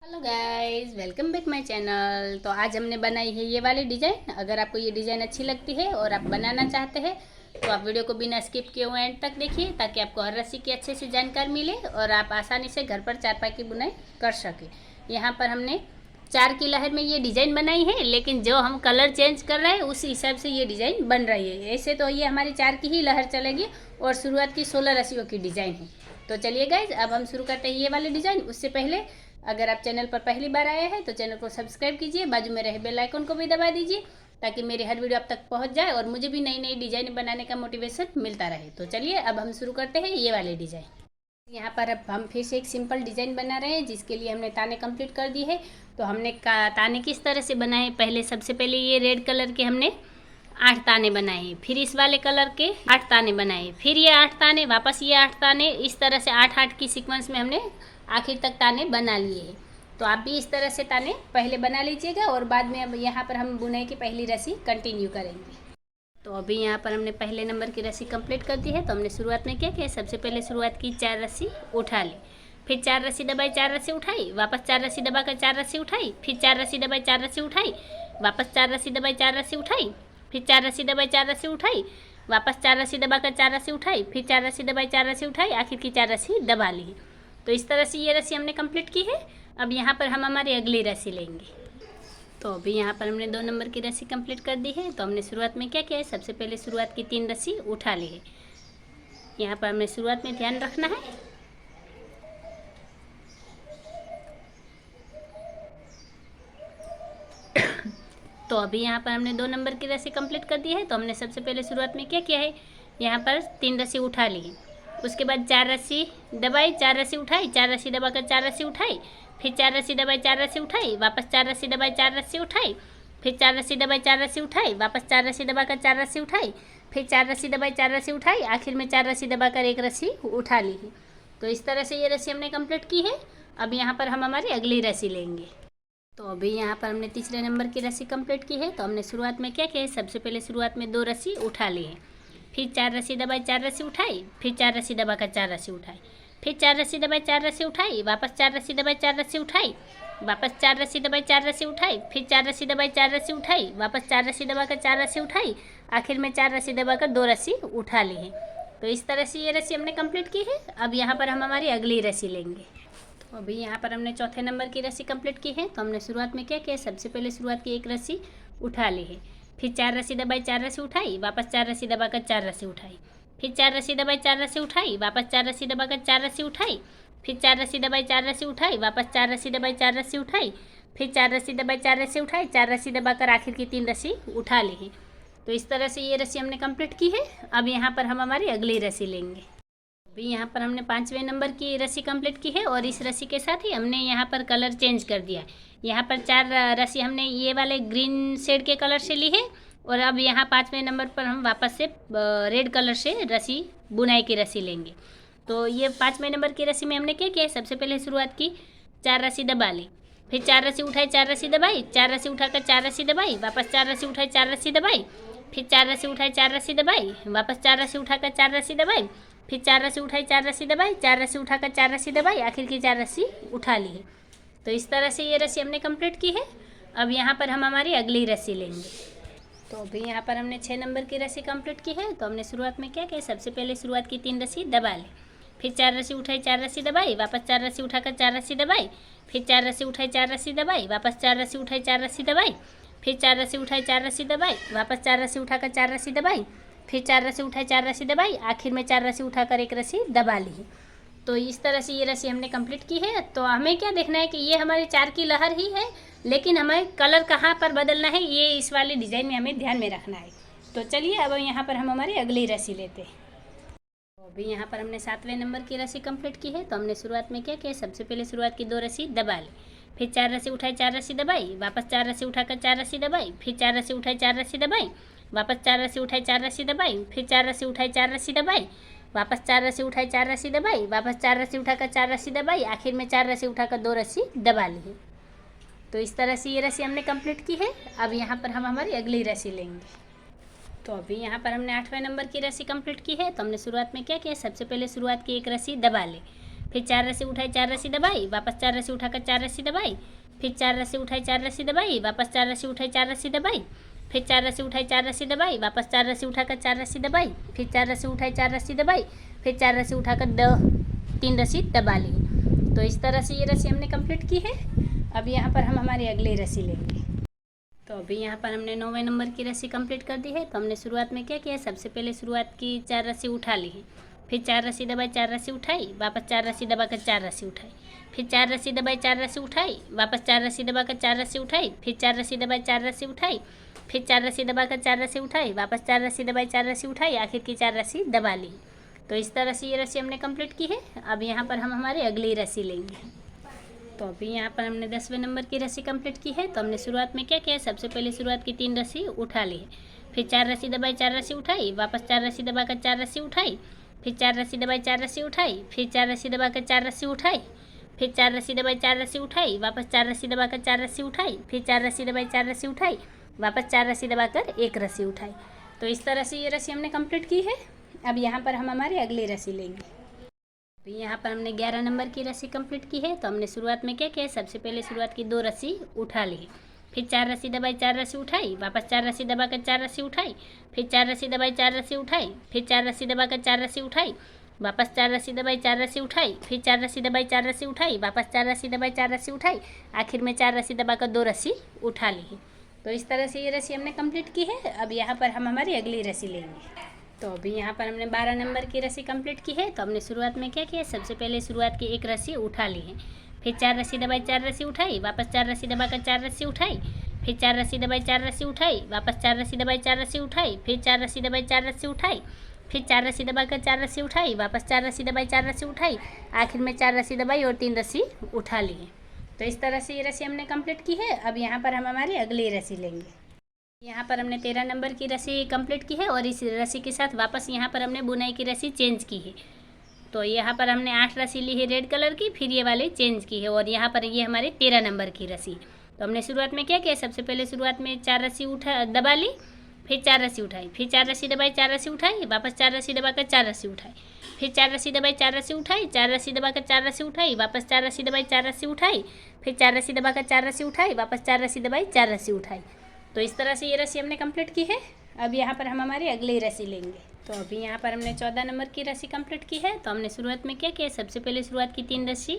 Hello guys, welcome back my channel. तो आज हमने बनाई है ये वाली डिज़ाइन। अगर आपको ये डिज़ाइन अच्छी लगती है और आप बनाना चाहते हैं तो आप वीडियो को बिना स्किप किए हुए एंड तक देखिए, ताकि आपको हर रस्सी की अच्छे से जानकारी मिले और आप आसानी से घर पर चारपाई की बुनाई कर सकें। यहाँ पर हमने 4 की लहर में ये डिज़ाइन बनाई है, लेकिन जो हम कलर चेंज कर रहे हैं उस हिसाब से ये डिज़ाइन बन रही है। ऐसे तो ये हमारी 4 की ही लहर चलेगी और शुरुआत की 16 रस्सियों की डिज़ाइन है। तो चलिए गाइज, अब हम शुरू करते हैं ये वाली डिज़ाइन। उससे पहले अगर आप चैनल पर पहली बार आए हैं तो चैनल को सब्सक्राइब कीजिए, बाजू में रहे बेल आइकन को भी दबा दीजिए, ताकि मेरी हर वीडियो आप तक पहुंच जाए और मुझे भी नई नई डिज़ाइन बनाने का मोटिवेशन मिलता रहे। तो चलिए अब हम शुरू करते हैं ये वाली डिज़ाइन। यहाँ पर अब हम फिर से एक सिंपल डिज़ाइन बना रहे हैं, जिसके लिए हमने ताने कंप्लीट कर दी है। तो हमने ताने किस तरह से बनाए, पहले सबसे पहले ये रेड कलर के हमने 8 ताने बनाए, फिर इस वाले कलर के 8 ताने बनाए, फिर ये 8 ताने, वापस ये 8 ताने, इस तरह से 8-8 की सीक्वेंस में हमने आखिर तक ताने बना लिए हैं। तो आप भी इस तरह से ताने पहले बना लीजिएगा और बाद में अब यहाँ पर हम बुनाई की पहली रस्सी कंटिन्यू करेंगे। तो अभी यहाँ पर हमने पहले नंबर की रस्सी कंप्लीट कर दी है। तो हमने शुरुआत में क्या किया, सबसे पहले शुरुआत की 4 रस्सी उठा ली, फिर 4 रस्सी दबाई, 4 रस्सी उठाई, वापस 4 रस्सी दबाकर 4 रस्सी उठाई, फिर 4 रस्सी दबाई, 4 रस्सी उठाई, वापस 4 रस्सी दबाई, 4 रस्सी उठाई, फिर 4 रस्सी दबाई, 4 रस्सी उठाई, वापस 4 रस्सी दबाकर 4 रस्सी उठाई, फिर 4 रस्सी दबाई, 4 रस्सी उठाई, आखिर की 4 रस्सी दबा ली। तो इस तरह से ये रस्सी हमने कंप्लीट की है। अब यहाँ पर हम हमारी अगली रस्सी लेंगे। तो अभी यहाँ पर हमने 2 नंबर की रस्सी कंप्लीट कर दी है। तो हमने शुरुआत में क्या किया है, सबसे पहले शुरुआत की 3 रस्सी उठा ली है। यहाँ पर हमें शुरुआत में ध्यान रखना है, तो अभी यहाँ पर हमने 2 नंबर की रस्सी कंप्लीट कर दी है। तो हमने सबसे पहले शुरुआत में क्या किया है, यहाँ पर 3 रस्सी उठा ली है, उसके बाद 4 रस्सी दबाई, 4 रस्सी उठाई, 4 रस्सी दबाकर 4 रस्सी उठाई, फिर 4 रस्सी दबाई, 4 रस्सी उठाई, वापस 4 रस्सी दबाई, 4 रस्सी उठाई, फिर 4 रस्सी दबाई, 4 रस्सी उठाई, वापस 4 रस्सी दबाकर 4 रस्सी उठाई, फिर 4 रस्सी दबाई, 4 रस्सी उठाई, आखिर में 4 रस्सी दबाकर एक रस्सी उठा ली है। तो इस तरह से ये रस्सी हमने कंप्लीट की है। अब यहाँ पर हम हमारी अगली रस्सी लेंगे। तो अभी यहाँ पर हमने तीसरे नंबर की रस्सी कंप्लीट की है। तो हमने शुरुआत में क्या किया है, सबसे पहले शुरुआत में 2 रस्सी उठा ली है, फिर 4 रस्सी दबाई, 4 रस्सी उठाई, फिर 4 रस्सी दबाकर 4 रस्सी उठाई, फिर 4 रस्सी दबाई, 4 रस्सी उठाई, वापस 4 रस्सी दबाई, 4 रस्सी उठाई, वापस 4 रस्सी दबाई, 4 रस्सी उठाई, फिर 4 रस्सी दबाई, 4 रस्सी उठाई, वापस 4 रस्सी दबाकर 4 रस्सी उठाई, आखिर में 4 रस्सी दबाकर 2 रस्सी उठा ली है। तो इस तरह से ये रस्सी हमने कंप्लीट की है। अब यहाँ पर हम हमारी अगली रस्सी लेंगे। तो अभी यहाँ पर हमने चौथे नंबर की रस्सी कंप्लीट की है। तो हमने शुरुआत में क्या किया, सबसे पहले शुरुआत की एक रस्सी उठा ली है, फिर 4 रस्सी दबाई, 4 रस्सी उठाई, वापस 4 रस्सी दबाकर 4 रस्सी उठाई, फिर 4 रस्सी दबाई, 4 रस्सी उठाई, वापस 4 रस्सी दबाकर 4 रस्सी उठाई, फिर 4 रस्सी दबाई, 4 रस्सी उठाई, वापस 4 रस्सी दबाई, 4 रस्सी उठाई, फिर 4 रस्सी दबाई, 4 रस्सी उठाई, 4 रस्सी दबाकर आखिर की 3 रस्सी उठा ली है। तो इस तरह से ये रस्सी हमने कंप्लीट की है। अब यहाँ पर हम हमारी अगली रस्सी लेंगे। अभी यहाँ पर हमने 5वें नंबर की रस्सी कंप्लीट की है और इस रस्सी के साथ ही हमने यहाँ पर कलर चेंज कर दिया है। यहाँ पर 4 रस्सी हमने ये वाले ग्रीन शेड के कलर से ली है और अब यहाँ 5वें नंबर पर हम वापस से रेड कलर से रस्सी, बुनाई की रस्सी लेंगे। तो ये 5वें नंबर की रस्सी में हमने क्या किया, सबसे पहले शुरुआत की 4 रस्सी दबा ली, फिर 4 रस्सी उठाई, 4 रस्सी दबाई, 4 रस्सी उठाकर 4 रस्सी दबाई, वापस 4 रस्सी उठाई, 4 रस्सी दबाई, फिर 4 रस्सी उठाई, 4 रस्सी दबाई, वापस 4 रस्सी उठाकर 4 रस्सी दबाई, फिर 4 रस्सी उठाई, 4 रस्सी दबाई, 4 रस्सी उठाकर 4 रस्सी दबाई, आखिर की 4 रस्सी उठा ली है। तो इस तरह से ये रस्सी हमने कंप्लीट की है। अब यहाँ पर हम हमारी अगली रस्सी लेंगे। तो अभी यहाँ पर हमने 6 नंबर की रस्सी कंप्लीट की है। तो हमने शुरुआत में क्या किया, सबसे पहले शुरुआत की 3 रस्सी दबा ली, फिर 4 रस्सी उठाई, 4 रस्सी दबाई, वापस 4 रस्सी उठाकर 4 रस्सी दबाई, फिर 4 रस्सी उठाई, 4 रस्सी दबाई, वापस 4 रस्सी उठाई, 4 रस्सी दबाई, फिर 4 रस्सी उठाई, 4 रस्सी दबाई, वापस 4 रस्सी उठाकर 4 रस्सी दबाई, फिर 4 रस्सी उठाई, 4 रस्सी दबाई, आखिर में 4 रस्सी उठाकर एक रस्सी दबा ली है। तो इस तरह से ये रस्सी हमने कंप्लीट की है। तो हमें क्या देखना है कि ये हमारी 4 की लहर ही है, लेकिन हमें कलर कहाँ पर बदलना है ये इस वाली डिज़ाइन में हमें ध्यान में रखना है। तो चलिए अब यहाँ पर हम हमारी अगली रस्सी लेते हैं। तो अभी यहाँ पर हमने 7वें नंबर की रस्सी कंप्लीट की है। तो हमने शुरुआत में क्या किया, सबसे पहले शुरुआत की 2 रस्सी दबा ली, फिर 4 रस्सी उठाई, 4 रस्सी दबाई, वापस 4 रस्सी उठाकर 4 रस्सी दबाई, फिर 4 रस्सी उठाई, 4 रस्सी दबाई, वापस 4 रस्सी उठाई, 4 रस्सी दबाई, फिर 4 रस्सी उठाई, 4 रस्सी दबाई, वापस 4 रस्सी उठाई, 4 रस्सी दबाई, वापस 4 रस्सी उठाकर 4 रस्सी दबाई, आखिर में 4 रस्सी उठाकर 2 रस्सी दबा ली है। तो इस तरह से ये रस्सी हमने कंप्लीट की है। अब यहाँ पर हम हमारी अगली रस्सी लेंगे। तो अभी यहाँ पर हमने 8वें नंबर की रस्सी कंप्लीट की है। तो हमने शुरुआत में क्या किया, सबसे पहले शुरुआत की एक रस्सी दबा ली, फिर 4 रस्सी उठाई 4 रस्सी दबाई, वापस 4 रस्सी उठाकर 4 रस्सी दबाई, फिर 4 रस्सी उठाई 4 रस्सी दबाई, वापस 4 रस्सी उठाई 4 रस्सी दबाई, फिर 4 रस्सी उठाई 4 रस्सी दबाई, वापस 4 रस्सी उठाकर 4 रस्सी दबाई, फिर 4 रस्सी उठाई 4 रस्सी दबाई, फिर 4 रस्सी उठाकर 3 रस्सी दबा ली। तो इस तरह से ये रस्सी हमने कंप्लीट की है। अब यहाँ पर हम हमारी अगली रस्सी लेंगे। तो अभी यहाँ पर हमने 9वें नंबर की रस्सी कंप्लीट कर दी है। तो हमने शुरुआत में क्या किया, सबसे पहले शुरुआत की 4 रस्सी उठा ली है, फिर 4 रस्सी दबाई 4 रस्सी उठाई, वापस 4 रस्सी दबाकर 4 रस्सी उठाई, फिर 4 रस्सी दबाई 4 रस्सी उठाई, वापस 4 रस्सी दबाकर 4 रस्सी उठाई, फिर 4 रस्सी दबाई 4 रस्सी उठाई, फिर 4 रस्सी दबाकर 4 रस्सी उठाई, वापस 4 रस्सी दबाई 4 रस्सी उठाई, आखिर की 4 रस्सी दबा ली। तो इस तरह से ये रस्सी हमने कंप्लीट की है। अब यहाँ पर हम हमारी अगली रस्सी लेंगे। तो अभी यहाँ पर हमने 10वें नंबर की रस्सी कंप्लीट की है। तो हमने शुरुआत में क्या किया, सबसे पहले शुरुआत की 3 रस्सी उठा ली है, फिर 4 रस्सी दबाई 4 रस्सी उठाई, वापस 4 रस्सी दबाकर 4 रस्सी उठाई, फिर 4 रस्सी दबाई 4 रस्सी उठाई, फिर 4 रस्सी दबाकर 4 रस्सी उठाई, फिर 4 रस्सी दबाई 4 रस्सी उठाई, वापस 4 रस्सी दबाकर 4 रस्सी उठाई, फिर 4 रस्सी दबाई 4 रस्सी उठाई, वापस 4 रस्सी दबाकर 1 रस्सी उठाई। तो इस तरह से ये रस्सी हमने कंप्लीट की है। अब यहाँ पर हम हमारी अगली रस्सी लेंगे। तो यहाँ पर हमने 11 नंबर की रस्सी कंप्लीट की है। तो हमने शुरुआत में क्या किया, सबसे पहले शुरुआत की 2 रस्सी उठा ली, फिर 4 रस्सी दबाई 4 रस्सी उठाई, वापस 4 रस्सी दबाकर 4 रस्सी उठाई, फिर 4 रस्सी दबाई 4 रस्सी उठाई, फिर 4 रस्सी दबाकर 4 रस्सी उठाई, वापस 4 रस्सी दबाई 4 रस्सी उठाई, फिर 4 रस्सी दबाई 4 रस्सी उठाई, वापस 4 रस्सी दबाई 4 रस्सी उठाई, आखिर में 4 रस्सी दबाकर 2 रस्सी उठा ली। तो इस तरह से ये रस्सी हमने कंप्लीट की है। अब यहाँ पर हम हमारी अगली रस्सी लेंगे। तो अभी यहाँ पर हमने 12 नंबर की रस्सी कंप्लीट की है। तो हमने शुरुआत में क्या किया, सबसे पहले शुरुआत की 1 रस्सी उठा ली है, फिर 4 रस्सी दबाई 4 रस्सी उठाई, वापस 4 रस्सी दबाकर 4 रस्सी उठाई, फिर 4 रस्सी दबाई 4 रस्सी उठाई, वापस 4 रस्सी दबाई 4 रस्सी उठाई, फिर 4 रस्सी दबाई 4 रस्सी उठाई, फिर 4 रस्सी दबाकर 4 रस्सी उठाई, वापस 4 रस्सी दबाई 4 रस्सी उठाई, आखिर में 4 रस्सी दबाई और 3 रस्सी उठा ली है। तो इस तरह से ये रस्सी हमने कंप्लीट की है। अब यहाँ पर हम हमारी अगली रस्सी लेंगे। यहाँ पर हमने 13 नंबर की रस्सी कंप्लीट की है और इस रस्सी के साथ वापस यहाँ पर हमने बुनाई की रस्सी चेंज की है। तो यहाँ पर हमने 8 रस्सी ली है रेड कलर की, फिर ये वाली चेंज की है और यहाँ पर ये हमारी 13 नंबर की रस्सी। तो हमने शुरुआत में क्या किया, सबसे पहले शुरुआत में 4 रस्सी दबा ली, फिर 4 रस्सी उठाई, फिर 4 रस्सी दबाई 4 रस्सी उठाई, वापस 4 रस्सी दबाकर 4 रस्सी उठाई, फिर 4 रस्सी दबाई 4 रस्सी उठाई, 4 रस्सी दबाकर 4 रस्सी उठाई, वापस 4 रस्सी दबाई 4 रस्सी उठाई, फिर 4 रस्सी दबाकर 4 रस्सी उठाई, वापस 4 रस्सी दबाई 4 रस्सी उठाई। तो इस तरह से ये रस्सी हमने कंप्लीट की है। अब यहाँ पर हम हमारी अगली रस्सी लेंगे। तो अभी यहाँ पर हमने 14 नंबर की रस्सी कंप्लीट की है। तो हमने शुरुआत में क्या किया, सबसे पहले शुरुआत की 3 रस्सी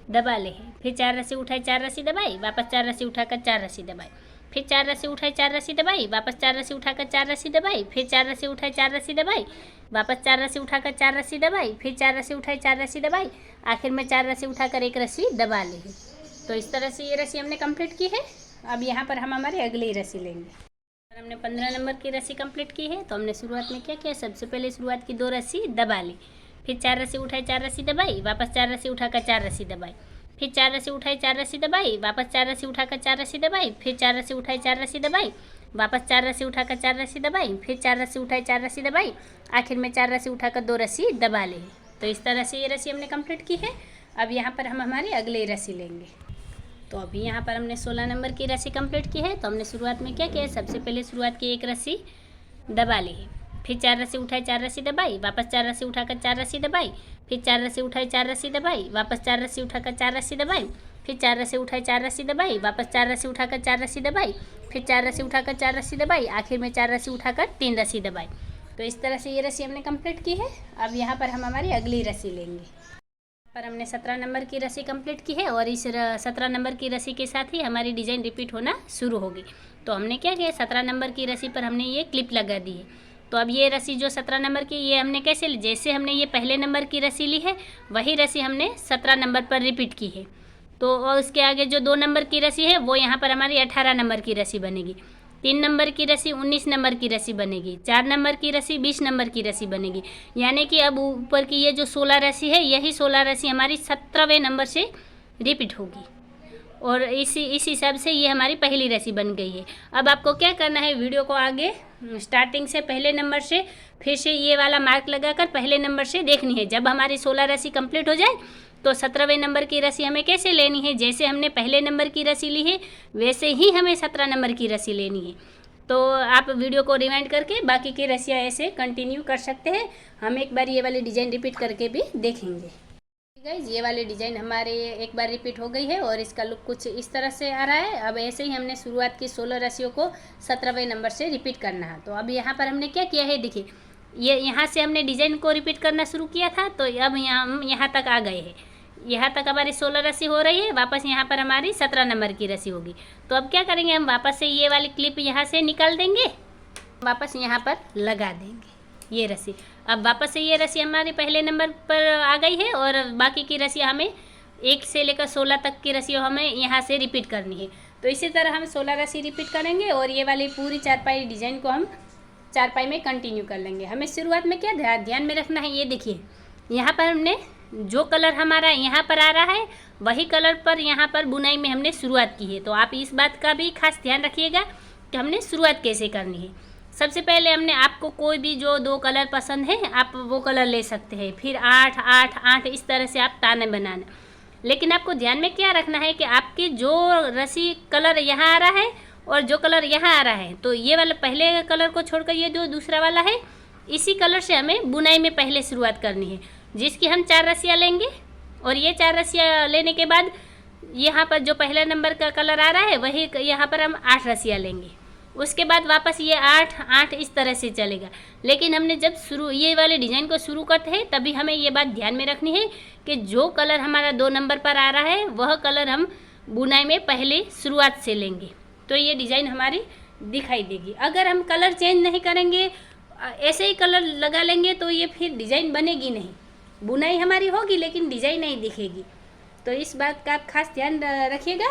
दबा ली है, फिर 4 रस्सी उठाई 4 रस्सी दबाई, वापस 4 रस्सी उठाकर 4 रस्सी दबाई, फिर 4 रस्सी उठाई 4 रस्सी दबाई, वापस 4 रस्सी उठाकर 4 रस्सी दबाई, फिर 4 रस्सी उठाई 4 रस्सी दबाई, वापस 4 रस्सी उठाकर 4 रस्सी दबाई, फिर 4 रस्सी उठाई 4 रस्सी दबाई, आखिर में 4 रस्सी उठाकर 1 रस्सी दबा ली है। तो इस तरह से ये रस्सी हमने कंप्लीट की है। अब यहाँ पर हम हमारी अगली रस्सी लेंगे। हमने 15 नंबर की रस्सी कंप्लीट की है। तो हमने शुरुआत में क्या किया, सबसे पहले शुरुआत की 2 रस्सी दबा ली, फिर 4 रस्सी उठाई 4 रस्सी दबाई, वापस 4 रस्सी उठाकर 4 रस्सी दबाई, फिर 4 रस्सी उठाई 4 रस्सी दबाई, वापस 4 रस्सी उठाकर 4 रस्सी दबाई, फिर 4 रस्सी उठाई 4 रस्सी दबाई, वापस 4 रस्सी उठाकर 4 रस्सी दबाई, फिर 4 रस्सी उठाई 4 रस्सी दबाई, आखिर में 4 रस्सी उठाकर 2 रस्सी दबा ली। तो इस तरह से ये रस्सी हमने कंप्लीट की है। अब यहाँ पर हम हमारी अगली रस्सी लेंगे। तो अभी यहाँ पर हमने 16 नंबर की रस्सी कंप्लीट की है। तो हमने शुरुआत में क्या किया, सबसे पहले शुरुआत की 1 रस्सी दबा ली है, फिर 4 रस्सी उठाई 4 रस्सी दबाई, वापस 4 रस्सी उठाकर 4 रस्सी दबाई, फिर 4 रस्सी उठाई 4 रस्सी दबाई, वापस 4 रस्सी उठाकर 4 रस्सी दबाई, फिर 4 रस्सी उठाई 4 रस्सी दबाई, वापस 4 रस्सी उठाकर 4 रस्सी दबाई, फिर 4 रस्सी उठाकर 4 रस्सी दबाई, आखिर में 4 रस्सी उठाकर 3 रस्सी दबाई। तो इस तरह से ये रस्सी हमने कंप्लीट की है। अब यहाँ पर हम हमारी अगली रस्सी लेंगे। पर हमने 17 नंबर की रस्सी कंप्लीट की है और इस 17 नंबर की रस्सी के साथ ही हमारी डिज़ाइन रिपीट होना शुरू होगी। तो हमने क्या किया, 17 नंबर की रस्सी पर हमने ये क्लिप लगा दी है। तो अब ये रस्सी जो 17 नंबर की, ये हमने कैसे ली, जैसे हमने ये पहले नंबर की रस्सी ली है वही रस्सी हमने 17 नंबर पर रिपीट की है। तो और उसके आगे जो 2 नंबर की रस्सी है वो यहाँ पर हमारी 18 नंबर की रस्सी बनेगी, 3 नंबर की रस्सी 19 नंबर की रस्सी बनेगी, 4 नंबर की रस्सी 20 नंबर की रस्सी बनेगी। यानी कि अब ऊपर की ये जो 16 रस्सी है, यही 16 रस्सी हमारी 17वें नंबर से रिपीट होगी और इस हिसाब से ये हमारी पहली रस्सी बन गई है। अब आपको क्या करना है, वीडियो को आगे स्टार्टिंग से पहले नंबर से फिर से ये वाला मार्क लगाकर पहले नंबर से देखनी है। जब हमारी 16 रस्सी कंप्लीट हो जाए तो 17वें नंबर की रस्सी हमें कैसे लेनी है, जैसे हमने पहले नंबर की रस्सी ली है वैसे ही हमें 17 नंबर की रस्सी लेनी है। तो आप वीडियो को रिवाइंड करके बाकी की रस्सियाँ ऐसे कंटिन्यू कर सकते हैं। हम एक बार ये वाली डिज़ाइन रिपीट करके भी देखेंगे। गाइज ये वाली डिज़ाइन हमारे एक बार रिपीट हो गई है और इसका लुक कुछ इस तरह से आ रहा है। अब ऐसे ही हमने शुरुआत की 16 राशियों को 17वें नंबर से रिपीट करना है। तो अब यहाँ पर हमने क्या किया है, देखिए ये यहाँ से हमने डिज़ाइन को रिपीट करना शुरू किया था, तो अब हम यहाँ तक आ गए हैं। यहाँ तक हमारी 16 रस्सी हो रही है, वापस यहाँ पर हमारी 17 नंबर की रस्सी होगी। तो अब क्या करेंगे, हम वापस से ये वाली क्लिप यहाँ से निकाल देंगे, वापस यहाँ पर लगा देंगे ये रस्सी। अब वापस से ये रस्सी हमारे पहले नंबर पर आ गई है और बाकी की रस्सी हमें 1 से लेकर 16 तक की रस्सी हमें यहाँ से रिपीट करनी है। तो इसी तरह हम 16 रस्सी रिपीट करेंगे और ये वाली पूरी चारपाई डिज़ाइन को हम चारपाई में कंटिन्यू कर लेंगे। हमें शुरुआत में क्या ध्यान में रखना है, ये देखिए यहाँ पर हमने जो कलर हमारा यहाँ पर आ रहा है वही कलर पर यहाँ पर बुनाई में हमने शुरुआत की है। तो आप इस बात का भी खास ध्यान रखिएगा कि हमने शुरुआत कैसे करनी है। सबसे पहले हमने आपको कोई भी जो 2 कलर पसंद है आप वो कलर ले सकते हैं, फिर 8 8 8 इस तरह से आप ताने बनाना। लेकिन आपको ध्यान में क्या रखना है कि आपकी जो रस्सी कलर यहाँ आ रहा है और जो कलर यहाँ आ रहा है, तो ये वाला पहले कलर को छोड़कर ये जो दूसरा वाला है इसी कलर से हमें बुनाई में पहले शुरुआत करनी है, जिसकी हम 4 रस्सियाँ लेंगे। और ये 4 रस्सियाँ लेने के बाद यहाँ पर जो पहला नंबर का कलर आ रहा है वही यहाँ पर हम 8 रस्सियाँ लेंगे। उसके बाद वापस ये 8 8 इस तरह से चलेगा। लेकिन हमने जब ये वाले डिज़ाइन को शुरू करते हैं तभी हमें ये बात ध्यान में रखनी है कि जो कलर हमारा 2 नंबर पर आ रहा है वह कलर हम बुनाई में पहले शुरुआत से लेंगे, तो ये डिज़ाइन हमारी दिखाई देगी। अगर हम कलर चेंज नहीं करेंगे, ऐसे ही कलर लगा लेंगे, तो ये फिर डिज़ाइन बनेगी नहीं। बुनाई हमारी होगी लेकिन डिज़ाइन नहीं दिखेगी। तो इस बात का आप खास ध्यान रखिएगा।